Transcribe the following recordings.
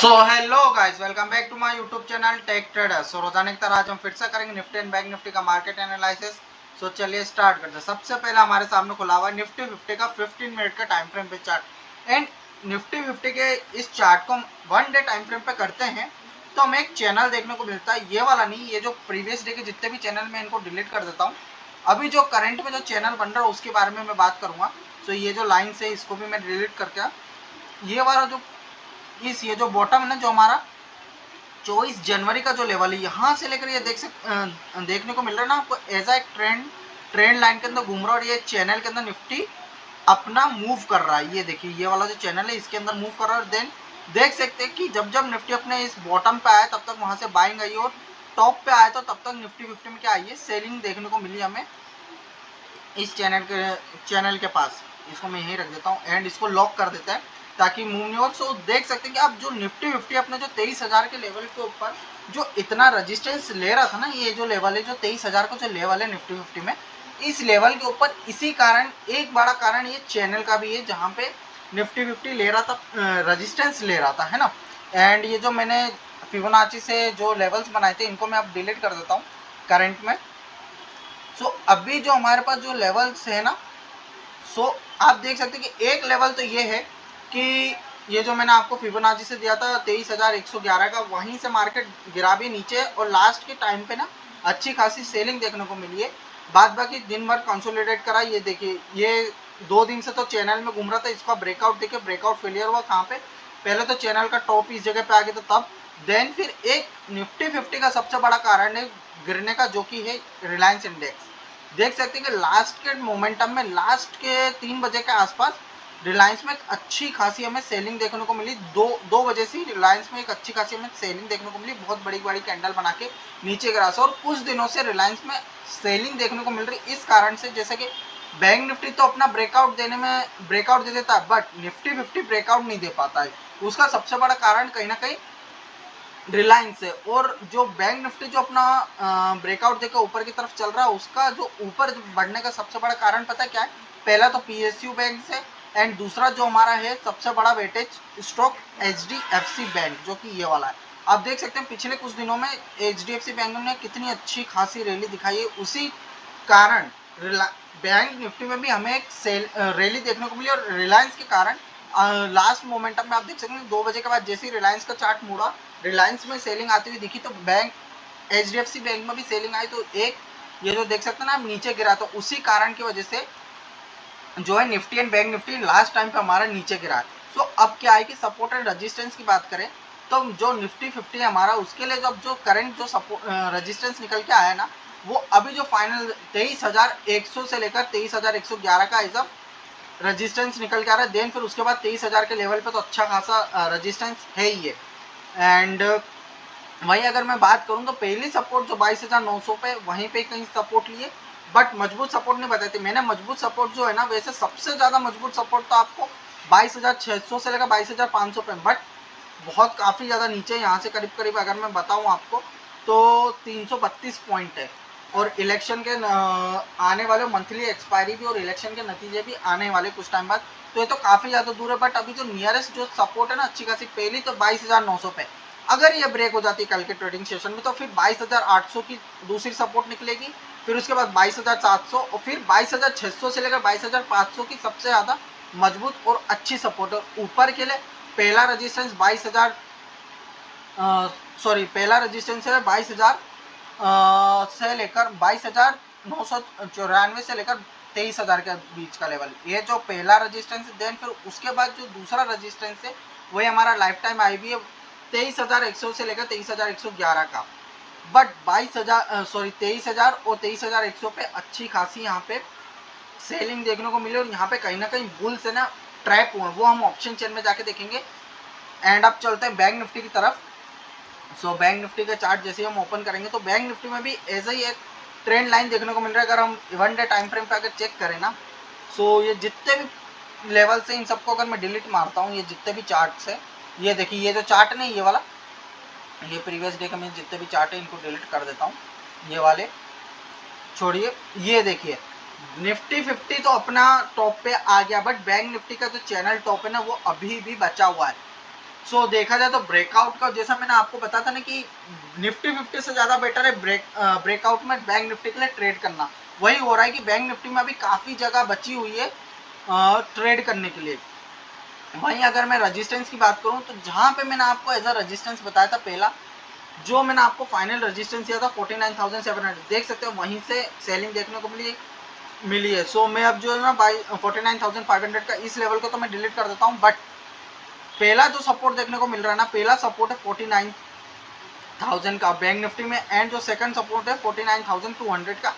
So hello guys, welcome back to my YouTube channel Tech Trader. So रोजाना की तरह आज हम फिर से करेंगे निफ्टी एंड बैंक निफ्टी का मार्केट एनालिसिस। सो चलिए स्टार्ट करते हैं। सबसे पहले हमारे सामने खुला हुआ है निफ्टी 50 का 15 मिनट का टाइम फ्रेम पे चार्ट। एंड निफ्टी 50 के इस चार्ट को हम 1 डे टाइम फ्रेम पे करते हैं तो हमें एक चैनल देखने को मिलता है। ये वाला नहीं, ये जो प्रीवियस डे के जितने भी चैनल में इनको डिलीट कर देता हूँ। अभी जो करंट में जो चैनल बन रहा है उसके बारे में मैं बात करूंगा। सो ये जो लाइन से इसको भी मैं डिलीट करके ये वाला जो ये जो बॉटम है ना, जो हमारा 24 जनवरी का जो लेवल है यहाँ से लेकर ये देखने को मिल रहा है ना आपको, एज एक ट्रेंड लाइन के अंदर घूम रहा है। और ये चैनल के अंदर निफ्टी अपना मूव कर रहा है। ये देखिए, ये वाला जो चैनल है इसके अंदर मूव कर रहा है। और देन देख सकते हैं कि जब जब निफ्टी अपने इस बॉटम पे आया तब तक वहां से बाइंग आई, और टॉप पे आया तो तब तक निफ्टी 50 में क्या आई है, सेलिंग देखने को मिली हमें इस चैनल के पास। इसको मैं यहीं रख देता हूँ एंड इसको लॉक कर देता है ताकि मूव नहीं हो। सो देख सकते हैं कि आप जो निफ्टी 50 अपने जो 23,000 के लेवल के ऊपर जो इतना रेजिस्टेंस ले रहा था ना, ये जो लेवल है जो 23,000 का जो लेवल है निफ्टी 50 में, इस लेवल के ऊपर इसी कारण एक बड़ा कारण ये चैनल का भी है जहाँ पे निफ्टी 50 ले रहा था, रेजिस्टेंस ले रहा था, है ना। एंड ये जो मैंने फिबोनाची से जो लेवल्स बनाए थे इनको मैं अब डिलीट कर देता हूँ करंट में। सो अभी जो हमारे पास जो लेवल्स है ना, सो आप देख सकते हैं कि एक लेवल तो ये है कि ये जो मैंने आपको फिबोनाची से दिया था 23,111 का, वहीं से मार्केट गिरा भी नीचे और लास्ट के टाइम पे ना अच्छी खासी सेलिंग देखने को मिली है। बाद बाकी दिन भर कंसोलिडेट करा। ये देखिए, ये 2 दिन से तो चैनल में घूम रहा था। इसका ब्रेकआउट देखिए, ब्रेकआउट फेलियर हुआ कहाँ पे, पहले तो चैनल का टॉप इस जगह पे आ गया था, तब देन फिर एक निफ्टी 50 का सबसे बड़ा कारण है गिरने का, जो कि है रिलायंस इंडेक्स। देख सकते हैं कि लास्ट के मोमेंटम में लास्ट के 3 बजे के आसपास रिलायंस में एक अच्छी खासी हमें सेलिंग देखने को मिली। दो बजे से रिलायंस में एक अच्छी खासी हमें सेलिंग देखने को मिली, बहुत बड़ी बड़ी कैंडल बना के नीचे गिरा से। और कुछ दिनों से रिलायंस में सेलिंग देखने को मिल रही इस कारण से, जैसे कि बैंक निफ्टी तो अपना ब्रेकआउट दे देता है, बट निफ्टी 50 ब्रेकआउट नहीं दे पाता है। उसका सबसे बड़ा कारण कहीं ना कहीं रिलायंस है। और जो बैंक निफ्टी जो अपना ब्रेकआउट देकर ऊपर की तरफ चल रहा है, उसका जो ऊपर बढ़ने का सबसे बड़ा कारण पता है क्या है? पहला तो पीएसयू बैंक से, एंड दूसरा जो हमारा है सबसे बड़ा वेटेज स्टॉक एचडीएफसी बैंक, जो कि ये वाला है। आप देख सकते हैं पिछले कुछ दिनों में एचडीएफसी बैंक ने कितनी अच्छी खासी रैली दिखाई है। उसी कारण बैंक निफ्टी में भी हमें एक रैली देखने को मिली। और रिलायंस के कारण लास्ट मोमेंटम में आप देख सकते हैं 2 बजे के बाद जैसे ही रिलायंस का चार्ट मुड़ा, रिलायंस में सेलिंग आती हुई दिखी, तो बैंक एचडीएफसी बैंक में भी सेलिंग आई। तो एक ये जो देख सकते हैं ना आप नीचे गिरा, तो उसी कारण की वजह से जो है Nifty and Bank Nifty last time पे हमारा नीचे गिरा है। सो अब क्या है कि सपोर्ट एंड रेजिस्टेंस की बात करें तो जो निफ्टी 50 है हमारा, उसके लिए जो करंट जो रेजिस्टेंस निकल के आया है ना, वो अभी जो फाइनल 23,100 से लेकर 23,111 का एज रेजिस्टेंस निकल के आ रहा है। देन फिर उसके बाद 23,000 के लेवल पे तो अच्छा खासा रेजिस्टेंस है ही है। एंड वही अगर मैं बात करूं तो पहली सपोर्ट जो 22,900 पे, वहीं पे कहीं सपोर्ट लिए, बट मजबूत सपोर्ट नहीं बताई थी मैंने। मजबूत सपोर्ट जो है ना, वैसे सबसे ज्यादा मजबूत सपोर्ट तो आपको 22,600 से लेकर 22,500 पे, बट बहुत काफी ज्यादा नीचे यहाँ से करीब करीब अगर मैं बताऊं आपको तो 332 पॉइंट है। और इलेक्शन के आने वाले मंथली एक्सपायरी भी और इलेक्शन के नतीजे भी आने वाले कुछ टाइम बाद, तो ये तो काफी ज्यादा दूर है। बट अभी जो नियरेस्ट जो सपोर्ट है ना अच्छी खासी, पहली तो 22,900 पे, अगर ये ब्रेक हो जाती कल के ट्रेडिंग सेशन में तो फिर 22,800 की दूसरी सपोर्ट निकलेगी। फिर उसके बाद 22,700 और फिर 22,600 से लेकर 22,500 की सबसे ज्यादा मजबूत और अच्छी सपोर्ट है। ऊपर के लिए पहला रेजिस्टेंस 22,000 पहला रेजिस्टेंस है 22,000 से लेकर 22,994 से लेकर 23,000 के बीच का लेवल, ये जो पहला रेजिस्टेंस है। देन फिर उसके बाद जो दूसरा रेजिस्टेंस है वही हमारा लाइफ टाइम आई भी है 23,100 से लेकर 23,111 का। बट 23,000 और 23,100 पे अच्छी खासी यहाँ पे सेलिंग देखने को मिली। और यहाँ पे कहीं ना कहीं बुल से ना ट्रैप हुए, वो हम ऑप्शन चेन में जाके देखेंगे। एंड अब चलते हैं बैंक निफ्टी की तरफ। सो बैंक निफ्टी का चार्ट जैसे हम ओपन करेंगे तो बैंक निफ्टी में भी ऐसा ही एक ट्रेंड लाइन देखने को मिल रहा है। अगर हम 1 डे टाइम फ्रेम पे अगर चेक करें ना, सो ये जितने भी लेवल से इन सबको अगर मैं डिलीट मारता हूँ, ये जितने भी चार्ट है, ये देखिए, ये जो चार्ट नहीं, ये वाला, ये प्रीवियस डे का मैं जितने भी चार्ट है इनको डिलीट कर देता हूँ, ये वाले छोड़िए। ये देखिए, निफ्टी 50 तो अपना टॉप पे आ गया, बट बैंक निफ्टी का जो चैनल टॉप है ना वो अभी भी बचा हुआ है। सो देखा जाए तो ब्रेकआउट का, जैसा मैंने आपको बताया था ना कि निफ्टी 50 से ज़्यादा बेटर है ब्रेकआउट में बैंक निफ्टी के लिए ट्रेड करना। वही हो रहा है कि बैंक निफ्टी में अभी काफ़ी जगह बची हुई है ट्रेड करने के लिए। वहीं अगर मैं रजिस्टेंस की बात करूं तो जहां पे मैंने आपको एज अ रजिस्टेंस बताया था पहला, जो मैंने आपको फाइनल रजिस्टेंस दिया था 49,700, देख सकते हो वहीं से सेलिंग देखने को मिली है। सो मैं अब जो है ना बाई 49,500 का इस लेवल को तो मैं डिलीट कर देता हूँ, बट पहला जो सपोर्ट देखने को मिल रहा है ना, पहला सपोर्ट है 49,000 का बैंक निफ्टी में, एंड जो सेकंड सपोर्ट है 49,200 का।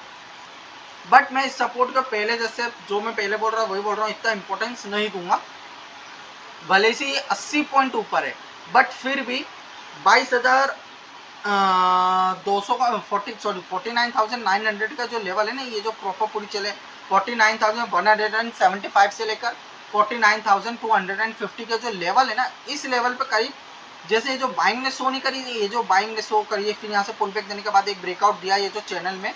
बट मैं इस सपोर्ट को पहले जैसे जो मैं पहले बोल रहा हूँ वही बोल रहा हूँ, इतना इंपॉर्टेंस नहीं दूंगा। भले से ये 80 पॉइंट ऊपर है, बट फिर भी 22,200 का 49,900 का जो लेवल है ना, ये जो प्रॉपर पूरी चले 49,175 से लेकर 49,250 का जो लेवल है ना, इस लेवल पे करीब, जैसे ये जो बाइंग ने शो नहीं करी, ये जो बाइंग ने शो करी है, फिर यहाँ से पुल बैक देने के बाद एक ब्रेकआउट दिया, ये जो चैनल में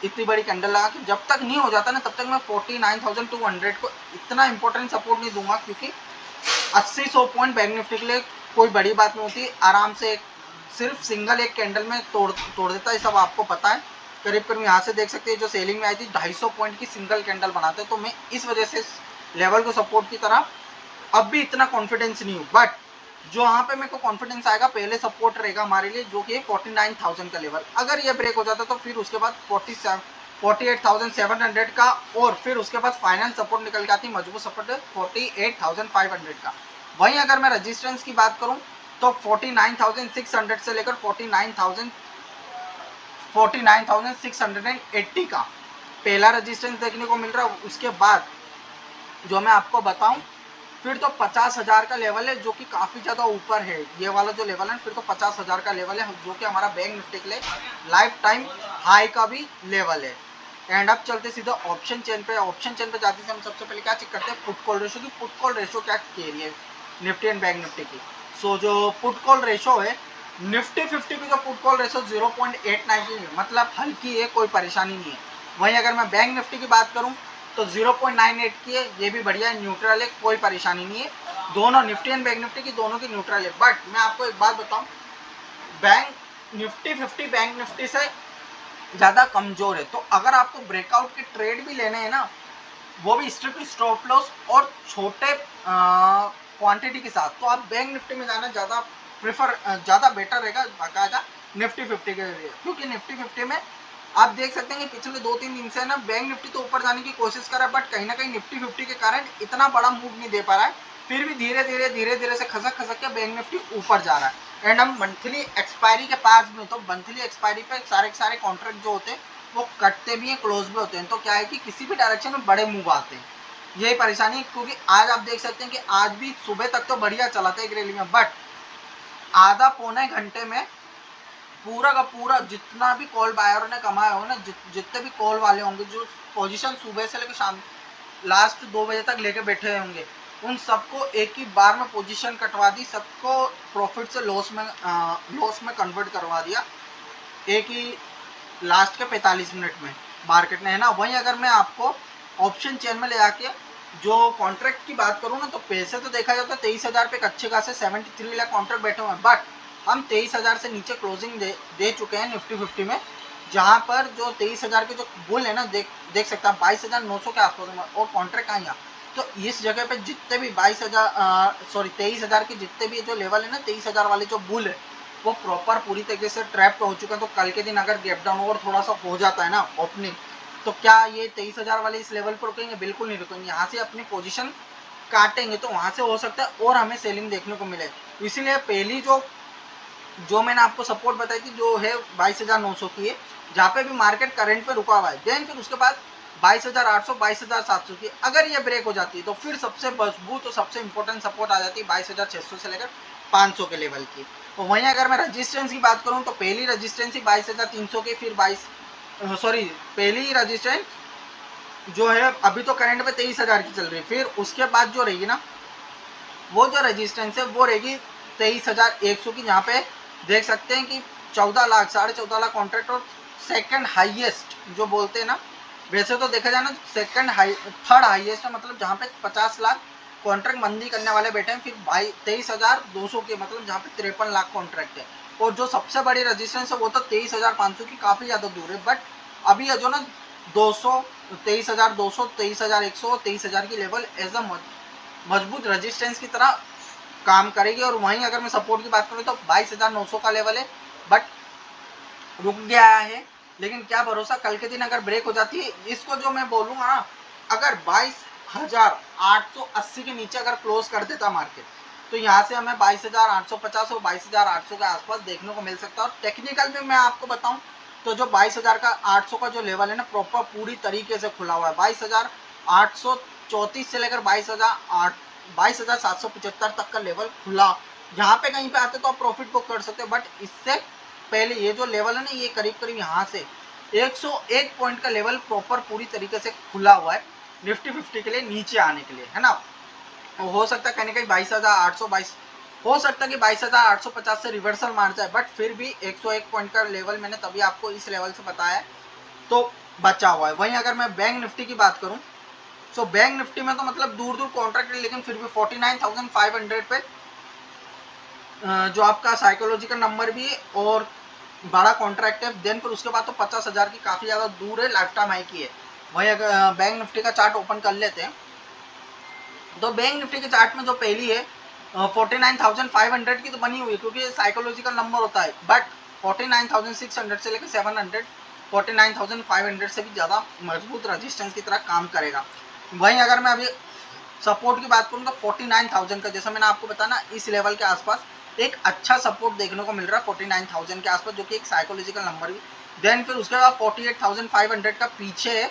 इतनी बड़ी कैंडल लगा कि जब तक नहीं हो जाता ना, तब तक मैं 49,200 को इतना इंपॉर्टेंट सपोर्ट नहीं दूंगा, क्योंकि 80-100 पॉइंट बैंक निफ्टी के लिए कोई बड़ी बात नहीं होती। आराम से सिर्फ सिंगल एक कैंडल में तोड़ देता है, सब आपको पता है। करीब करीब यहाँ से देख सकते हैं जो सेलिंग में आई थी 250 पॉइंट की सिंगल कैंडल बनाते हैं, तो मैं इस वजह से लेवल को सपोर्ट की तरह अब भी इतना कॉन्फिडेंस नहीं हूँ। बट जो यहाँ पे मेरे को कॉन्फिडेंस आएगा, पहले सपोर्ट रहेगा हमारे लिए जो कि 49,000 का लेवल, अगर ये ब्रेक हो जाता तो फिर उसके बाद 48,700 का, और फिर उसके बाद फाइनल सपोर्ट निकल के आती मजबूत सपोर्ट 48,500 का। वहीं अगर मैं रजिस्टेंस की बात करूं तो 49,600 से लेकर 49,680 का पहला रजिस्टेंस देखने को मिल रहा है। उसके बाद जो मैं आपको बताऊं, फिर तो 50,000 का लेवल है जो कि काफ़ी ज़्यादा ऊपर है, ये वाला जो लेवल है फिर तो 50,000 का लेवल है, जो कि हमारा बैंक निफ्टी के लिए लाइफ टाइम हाई का भी लेवल है। एंड अब चलते सीधा ऑप्शन चेन पे। ऑप्शन चेन पे जाते से हम सबसे पहले क्या चेक करते हैं, पुट कॉल रेशो की। पुट कॉल रेशो क्या कह रही है निफ्टी एंड बैंक निफ्टी की। सो जो पुट कॉल रेशो है निफ्टी 50 की, जो पुट कॉल रेशो 0.89 है, मतलब हल्की है, कोई परेशानी नहीं है। वहीं अगर मैं बैंक निफ्टी की बात करूं तो 0.98 की है, ये भी बढ़िया है, न्यूट्रल है, कोई परेशानी नहीं है। दोनों निफ्टी एंड बैंक निफ्टी की दोनों की न्यूट्रल है। बट मैं आपको एक बात बताऊं, बैंक निफ्टी 50 बैंक निफ्टी से ज़्यादा कमजोर है, तो अगर आपको ब्रेकआउट के ट्रेड भी लेने हैं ना, वो भी स्ट्रिक्ट स्टॉप लॉस और छोटे क्वांटिटी के साथ, तो आप बैंक निफ्टी में जाना ज़्यादा प्रेफर, ज़्यादा बेटर रहेगा बाकायदा निफ्टी 50 के लिए। क्योंकि निफ्टी 50 में आप देख सकते हैं कि पिछले 2-3 दिन से ना बैंक निफ्टी तो ऊपर जाने की कोशिश कर रहा है, बट कहीं ना कहीं निफ्टी 50 के कारण इतना बड़ा मूव नहीं दे पा रहा है। फिर भी धीरे धीरे से खसक खसक के बैंक निफ्टी ऊपर जा रहा है। एंड हम मंथली एक्सपायरी के पास में, तो मंथली एक्सपायरी पे सारे कॉन्ट्रैक्ट जो होते हैं वो कटते भी हैं, क्लोज भी होते हैं, तो क्या है कि किसी भी डायरेक्शन में बड़े मूव आते हैं। यही परेशानी है, क्योंकि आज आप देख सकते हैं कि आज भी सुबह तक तो बढ़िया चला था एक रैली में, बट आधा पौने घंटे में पूरा का पूरा जितना भी कॉल बायरों ने कमाया हो ना, जितने भी कॉल वाले होंगे जो पोजीशन सुबह से लेकर शाम लास्ट 2 बजे तक लेके बैठे होंगे, उन सबको एक ही बार में पोजीशन कटवा दी, सबको प्रॉफिट से लॉस में कन्वर्ट करवा दिया एक ही लास्ट के 45 मिनट में मार्केट ने, है ना। वहीं अगर मैं आपको ऑप्शन चेन में ले आके जो कॉन्ट्रैक्ट की बात करूँ ना, तो पैसे तो देखा जाता है 23,000 पे अच्छे खासे 73 लाख कॉन्ट्रैक्ट बैठे हुए हैं, बट हम 23,000 से नीचे क्लोजिंग दे चुके हैं निफ्टी 50 में, जहाँ पर जो 23,000 के जो बुल है ना, देख सकते हैं 22,900 के आसपास में, और कॉन्ट्रैक्ट आएगा। तो इस जगह पे जितने भी 23,000 के जितने भी जो लेवल है ना, 23,000 वाले जो बुल है वो प्रॉपर पूरी तरीके से ट्रैप हो चुका है। तो कल के दिन अगर गैप डाउन और थोड़ा सा हो जाता है ना ओपनिंग, तो क्या ये 23,000 वाले इस लेवल पर रुकेंगे? बिल्कुल नहीं रुकेंगे, यहाँ से अपनी पोजीशन काटेंगे, तो वहाँ से हो सकता है और हमें सेलिंग देखने को मिले। इसीलिए पहली जो मैंने आपको सपोर्ट बताई थी जो है 22,900 की है, जहाँ पे भी मार्केट करंट पे रुका हुआ है, देन फिर उसके बाद 22,800 22,700 की अगर ये ब्रेक हो जाती है, तो फिर सबसे मजबूत और सबसे इंपॉर्टेंट सपोर्ट आ जाती है 22,600 से लेकर 500 के लेवल की। तो वहीं अगर मैं रजिस्टेंस की बात करूँ तो पहली रजिस्टेंस ही 22,300 की, फिर पहली रजिस्टेंस जो है अभी तो करंट पे 23,000 की चल रही है, फिर उसके बाद जो रहेगी ना, वो जो रजिस्टेंस है वो रहेगी 23,100 की, जहाँ पे देख सकते हैं कि 14 लाख 14.5 लाख कॉन्ट्रैक्ट, और सेकंड हाईएस्ट जो बोलते हैं ना, वैसे तो देखा जाए ना सेकंड हाई थर्ड हाईएस्ट है, मतलब जहाँ पे 50 लाख कॉन्ट्रैक्ट मंदी करने वाले बैठे हैं, फिर 23,200 के, मतलब जहाँ पे 53 लाख कॉन्ट्रैक्ट है, और जो सबसे बड़ी रेजिस्टेंस है वो तो 23,500 की काफ़ी ज़्यादा दूर है। बट अभी ये जो ना 200, 23,200, 23,100, 23,000 की लेवल एज अ मजबूत रेजिस्टेंस की तरह काम करेगी। और वहीं अगर मैं सपोर्ट की बात करूँ तो 22,900 का लेवल है, बट रुक गया है। लेकिन क्या भरोसा, कल के दिन अगर ब्रेक हो जाती है, इसको जो मैं बोलूँगा ना, अगर 22,880 के नीचे अगर क्लोज कर देता मार्केट, तो यहाँ से हमें 22,850 और 22,800 के आसपास देखने को मिल सकता है। और टेक्निकल में मैं आपको बताऊं तो जो 22,800 का जो लेवल है ना, प्रॉपर पूरी तरीके से खुला हुआ है। 22,834 से लेकर 22,775 तक का लेवल खुला, यहाँ पे कहीं पे आते तो आप प्रॉफिट बुक कर सकते हो। बट इससे पहले ये जो लेवल है ना, ये करीब करीब यहाँ से 101 पॉइंट का लेवल प्रॉपर पूरी तरीके से खुला हुआ है निफ्टी 50 के लिए नीचे आने के लिए, है ना। हो सकता है कहीं कहीं 22,822 हो सकता है कि 22,850 से रिवर्सल मार जाए, बट फिर भी 101 पॉइंट का लेवल मैंने तभी आपको इस लेवल से बताया तो बचा हुआ है। वहीं अगर मैं बैंक निफ्टी की बात करूं, तो बैंक निफ्टी में तो मतलब दूर दूर कॉन्ट्रैक्ट है, लेकिन फिर भी 49,500 पे जो आपका साइकोलॉजिकल नंबर भी है और बड़ा कॉन्ट्रैक्ट है। देन फिर उसके बाद तो 50,000 की काफ़ी ज़्यादा दूर है, लाइफ टाइम हाई की है। वहीं अगर बैंक निफ्टी का चार्ट ओपन कर लेते हैं, तो बैंक निफ्टी के चार्ट में जो पहली है 49,500 की तो बनी हुई है, क्योंकि साइकोलॉजिकल नंबर होता है। बट 49,600 से लेकर 700, 49,500 से भी ज़्यादा मजबूत रजिस्टेंस की तरह काम करेगा। वहीं अगर मैं अभी सपोर्ट की बात करूँ तो 49,000 का, जैसा मैंने आपको बताया ना, इस लेवल के आसपास एक अच्छा सपोर्ट देखने को मिल रहा है 49,000 के आसपास, जो कि एक साइकोलॉजिकल नंबर भी। देन फिर उसके बाद 48,500 का पीछे है,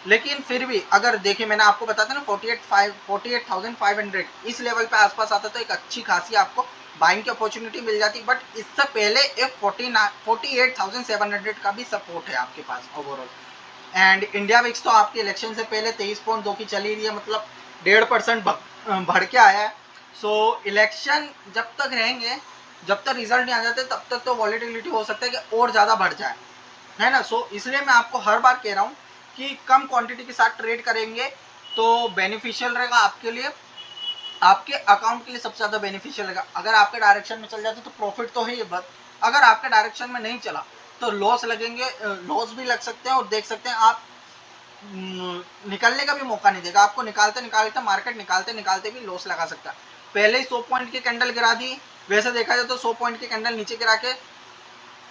लेकिन फिर भी अगर देखिए मैंने आपको बताया था ना 48,500 इस लेवल पे आसपास आता तो एक अच्छी खासी आपको बाइंग की अपॉर्चुनिटी मिल जाती। बट इससे पहले एक 48,700 का भी सपोर्ट है आपके पास ओवरऑल। एंड इंडिया विक्स तो आपके इलेक्शन से पहले 23.2 की चली रही है, मतलब 1.5% बढ़ के आया है। सो इलेक्शन जब तक रहेंगे, जब तक रिजल्ट नहीं आ जाते, तब तक तो वॉलेटिलिटी हो सकता है कि और ज़्यादा बढ़ जाए, है ना। सो इसलिए मैं आपको हर बार कह रहा हूँ कि कम क्वांटिटी के साथ ट्रेड करेंगे तो बेनिफिशियल रहेगा आपके लिए, आपके अकाउंट के लिए सबसे ज़्यादा बेनिफिशियल रहेगा। अगर आपके डायरेक्शन में चल जाते तो प्रॉफिट तो है ही, बस अगर आपके डायरेक्शन में नहीं चला तो लॉस लगेंगे, लॉस भी लग सकते हैं। और देख सकते हैं आप निकलने का भी मौका नहीं देगा आपको, निकालते निकालते मार्केट निकालते निकालते भी लॉस लगा सकता है। पहले ही 100 पॉइंट की कैंडल गिरा दी, वैसे देखा जाए तो 100 पॉइंट की कैंडल नीचे गिरा के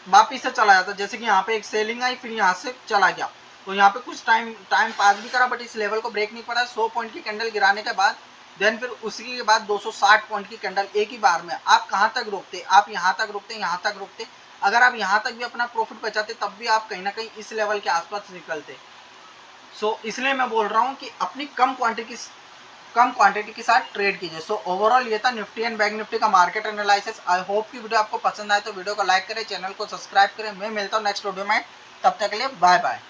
वापिस से चला जाता, जैसे कि यहाँ पे एक सेलिंग आई फिर यहाँ से चला गया, तो यहाँ पे कुछ टाइम पास भी करा, बट इस लेवल को ब्रेक नहीं पड़ा। 100 पॉइंट की कैंडल गिराने के बाद देन फिर उसी के बाद 260 पॉइंट की कैंडल एक ही बार में। आप कहाँ तक रोकते, आप यहाँ तक रोकते, यहाँ तक रोकते। अगर आप यहाँ तक भी अपना प्रॉफिट बचाते तब भी आप कहीं ना कहीं इस लेवल के आसपास निकलते। सो इसलिए मैं बोल रहा हूँ कि अपनी कम क्वांटिटी के साथ ट्रेड कीजिए। सो ओवरऑल ये था निफ्टी एंड बैंक निफ्टी का मार्केट एनालिसिस। आई होप कि वीडियो आपको पसंद आए तो वीडियो को लाइक करें, चैनल को सब्सक्राइब करें। मैं मिलता हूँ नेक्स्ट वीडियो में, तब तक के लिए बाय बाय।